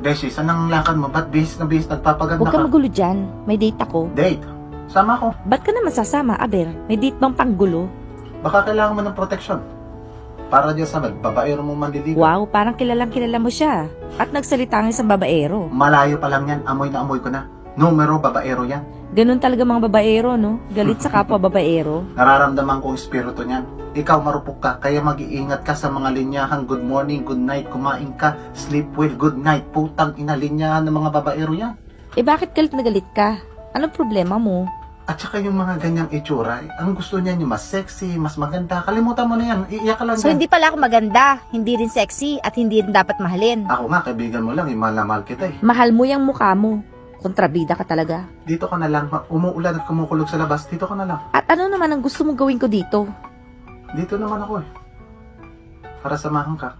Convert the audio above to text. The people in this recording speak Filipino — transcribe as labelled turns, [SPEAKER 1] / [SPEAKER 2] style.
[SPEAKER 1] Beshi, saan ang lakad mo? Ba't bihis na nagpapaganda
[SPEAKER 2] Huwag
[SPEAKER 1] ka?
[SPEAKER 2] ka magulo dyan. May date ako.
[SPEAKER 1] Date? Sama ko.
[SPEAKER 2] Ba't ka naman sasama, Aber? May date bang panggulo?
[SPEAKER 1] Baka kailangan mo ng protection. Para diyan sa babaero mo manliligaw.
[SPEAKER 2] Wow, parang kilalang kilala mo siya. At nagsalita ng isang babaero.
[SPEAKER 1] Malayo pa lang yan. Amoy na amoy ko na. Numero, babaero yan.
[SPEAKER 2] Ganun talaga mga babaero, no? Galit sa kapwa babaero.
[SPEAKER 1] Nararamdaman ko ang espiritu niyan. Ikaw marupok ka, kaya mag-iingat ka sa mga linyahang good morning, good night, kumain ka, sleep well, good night. Putang ina, linyahan ng mga babaero yan.
[SPEAKER 2] Eh bakit galit na galit ka? Anong problema mo?
[SPEAKER 1] At saka yung mga ganyang itsura, ang gusto niyan yung mas sexy, mas maganda. Kalimutan mo na yan, iiyak ka lang
[SPEAKER 3] So
[SPEAKER 1] dyan.
[SPEAKER 3] hindi pala ako maganda, hindi rin sexy, at hindi rin dapat mahalin.
[SPEAKER 1] Ako nga, kaibigan mo lang, mahal na mahal kita eh.
[SPEAKER 2] Mahal mo yung mukha mo. Kontrabida ka talaga.
[SPEAKER 1] Dito ka na lang, umuulan at kumukulog sa labas, dito ka na lang.
[SPEAKER 2] At ano naman ang gusto mong gawin ko dito?
[SPEAKER 1] Dito naman ako eh. Para samahan ka.